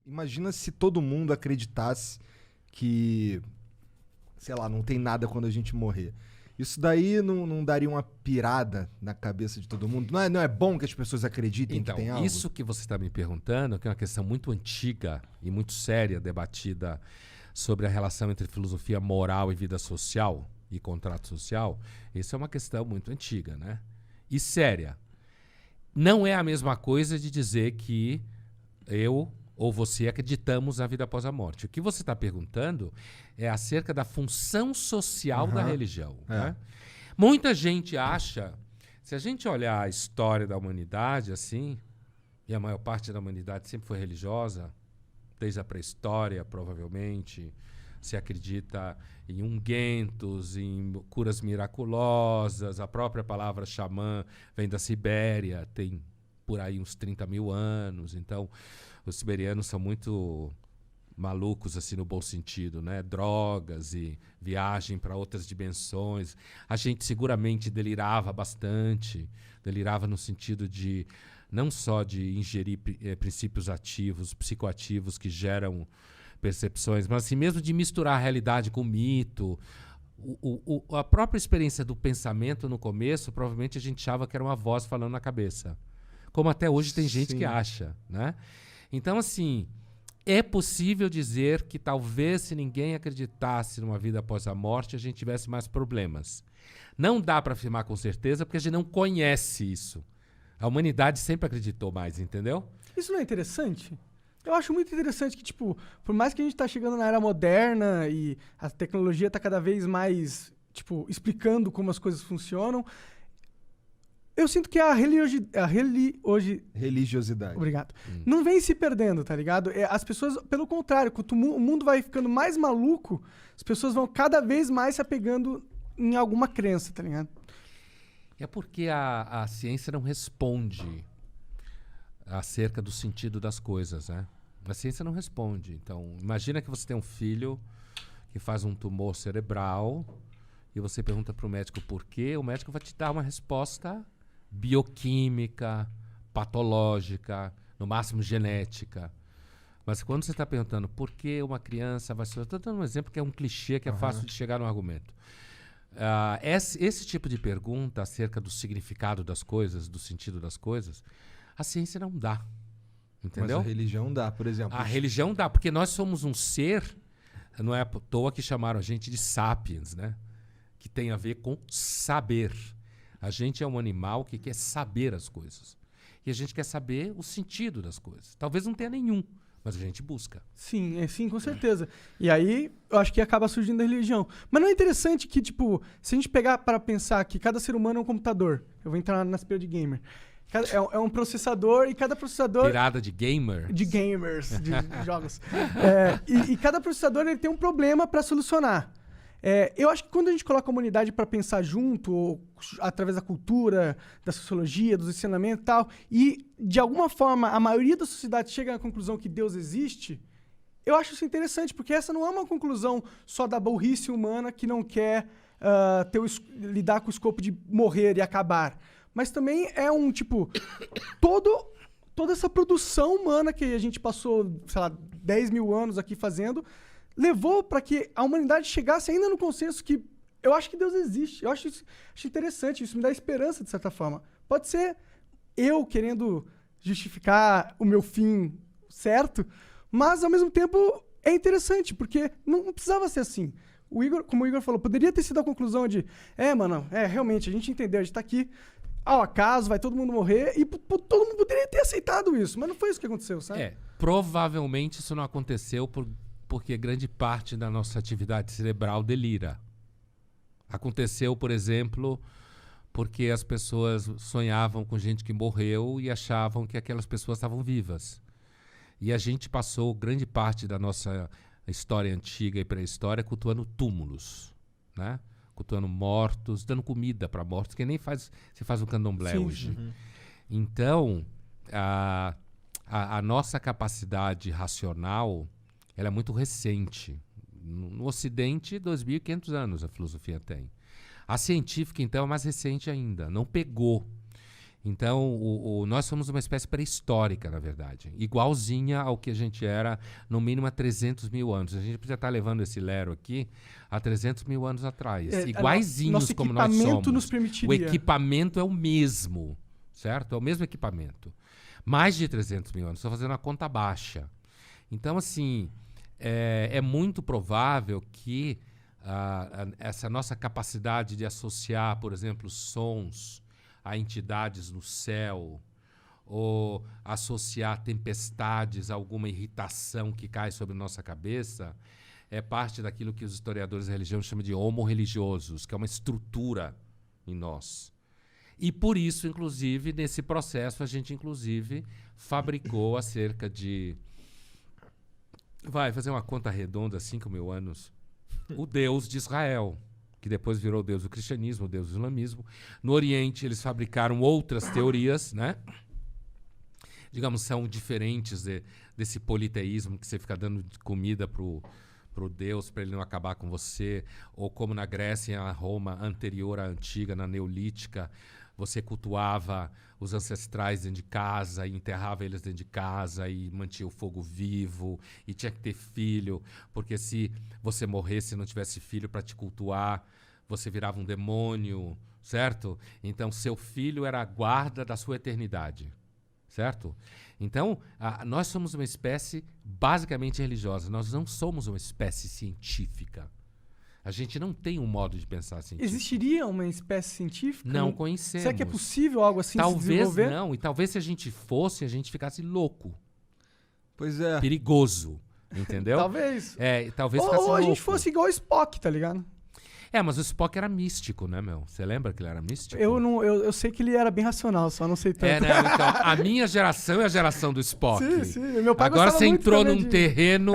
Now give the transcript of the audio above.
Imagina se todo mundo acreditasse que, sei lá, não tem nada quando a gente morrer. Isso daí não daria uma pirada na cabeça de todo mundo? Não é bom que as pessoas acreditem Então, que tem algo? isso que você está me perguntando, que é uma questão muito antiga e muito séria, debatida sobre a relação entre filosofia moral e vida social e contrato social, isso é uma questão muito antiga, né? E séria. Não é a mesma coisa de dizer que eu ou você acreditamos na vida após a morte. O que você está perguntando é acerca da função social da religião. Né? Muita gente acha, se a gente olhar a história da humanidade assim, e a maior parte da humanidade sempre foi religiosa, desde a pré-história, provavelmente, se acredita em ungüentos, em curas miraculosas, a própria palavra xamã vem da Sibéria, tem por aí uns 30 mil anos, então os siberianos são muito malucos, assim, no bom sentido, né? Drogas e viagem para outras dimensões. A gente seguramente delirava bastante, delirava no sentido de não só de ingerir princípios ativos, psicoativos que geram percepções, mas assim mesmo de misturar a realidade com o mito. A própria experiência do pensamento no começo, provavelmente a gente achava que era uma voz falando na cabeça. Como até hoje tem gente que acha, né? Então, assim, é possível dizer que talvez se ninguém acreditasse numa vida após a morte, a gente tivesse mais problemas. Não dá para afirmar com certeza, porque a gente não conhece isso. A humanidade sempre acreditou mais, entendeu? Isso não é interessante? Eu acho muito interessante que, tipo, por mais que a gente tá chegando na era moderna e a tecnologia tá cada vez mais, tipo, explicando como as coisas funcionam, eu sinto que a religiosidade. Obrigado. Não vem se perdendo, tá ligado? As pessoas, pelo contrário, quanto o mundo vai ficando mais maluco, as pessoas vão cada vez mais se apegando em alguma crença, tá ligado? É porque a ciência não responde acerca do sentido das coisas, né? A ciência não responde. Então, imagina que você tem um filho que faz um tumor cerebral e você pergunta para o médico por quê, o médico vai te dar uma resposta bioquímica, patológica, no máximo genética. Mas quando você está perguntando por que uma criança vai ser... Estou dando um exemplo que é um clichê, que é fácil de chegar no argumento. Esse tipo de pergunta acerca do significado das coisas, do sentido das coisas, a ciência não dá. Entendeu? Mas a religião dá, por exemplo. A religião dá, porque nós somos um ser, não é à toa que chamaram a gente de sapiens, né? Que tem a ver com saber. A gente é um animal que quer saber as coisas. E a gente quer saber o sentido das coisas. Talvez não tenha nenhum, mas a gente busca. Sim, sim, com certeza. E aí, eu acho que acaba surgindo a religião. Mas não é interessante que, tipo, se a gente pegar para pensar que cada ser humano é um computador, eu vou entrar na aspecto de gamer. É um processador e cada processador... Pirada de gamer? De gamers, de jogos. E cada processador ele tem um problema para solucionar. Eu acho que quando a gente coloca a humanidade para pensar junto, ou através da cultura, da sociologia, dos ensinamentos e tal, e de alguma forma a maioria da sociedade chega à conclusão que Deus existe, eu acho isso interessante, porque essa não é uma conclusão só da burrice humana que não quer lidar com o escopo de morrer e acabar. Mas também é um, tipo, toda essa produção humana que a gente passou, sei lá, 10 mil anos aqui fazendo, levou para que a humanidade chegasse ainda no consenso que eu acho que Deus existe. Eu acho interessante, isso me dá esperança, de certa forma. Pode ser eu querendo justificar o meu fim certo, mas, ao mesmo tempo, é interessante, porque não precisava ser assim. Como o Igor falou, poderia ter sido a conclusão de realmente, a gente entendeu, a gente tá aqui ao acaso, vai todo mundo morrer, e todo mundo poderia ter aceitado isso, mas não foi isso que aconteceu, sabe? Provavelmente isso não aconteceu porque grande parte da nossa atividade cerebral delira. Aconteceu, por exemplo, porque as pessoas sonhavam com gente que morreu e achavam que aquelas pessoas estavam vivas. E a gente passou grande parte da nossa história antiga e pré-história cultuando túmulos, né? Cultuando mortos, dando comida para mortos, que nem se faz um candomblé hoje. Uhum. Então, a nossa capacidade racional ela é muito recente. No Ocidente, 2.500 anos a filosofia tem. A científica, então, é mais recente ainda. Não pegou. Então, nós somos uma espécie pré-histórica, na verdade. Igualzinha ao que a gente era, no mínimo, há 300 mil anos. A gente podia estar levando esse Lero aqui há 300 mil anos atrás. Iguaizinhos como nós somos. Nosso equipamento nos permitiria. O equipamento é o mesmo, certo? É o mesmo equipamento. Mais de 300 mil anos. Estou fazendo a conta baixa. Então, assim, é muito provável que essa nossa capacidade de associar, por exemplo, sons a entidades no céu, ou associar tempestades a alguma irritação que cai sobre nossa cabeça, é parte daquilo que os historiadores da religião chamam de homo-religiosos, que é uma estrutura em nós. E por isso, inclusive, nesse processo, a gente, inclusive, fabricou há cerca de... Vai fazer uma conta redonda, 5 mil anos, o Deus de Israel, que depois virou o Deus do cristianismo, o Deus do islamismo. No Oriente, eles fabricaram outras teorias, né? Digamos, são diferentes desse politeísmo que você fica dando comida pro Deus para ele não acabar com você, ou como na Grécia e na Roma anterior à antiga, na neolítica, você cultuava os ancestrais dentro de casa e enterrava eles dentro de casa e mantinha o fogo vivo e tinha que ter filho, porque se você morresse e não tivesse filho para te cultuar, você virava um demônio, certo? Então, seu filho era a guarda da sua eternidade, certo? Então, nós somos uma espécie basicamente religiosa, nós não somos uma espécie científica. A gente não tem um modo de pensar científico. Existiria uma espécie científica? Não conhecemos. Será que é possível algo assim se desenvolver? Talvez não. E talvez se a gente fosse, a gente ficasse louco. Pois é. Perigoso. Entendeu? Talvez. Talvez ficasse Ou a louco. gente fosse igual o Spock, tá ligado? Mas o Spock era místico, né, meu? Você lembra que ele era místico? Eu sei que ele era bem racional, só não sei tanto. Não, então, a minha geração é a geração do Spock. Sim. Meu pai Agora gostava você muito entrou também num de... terreno...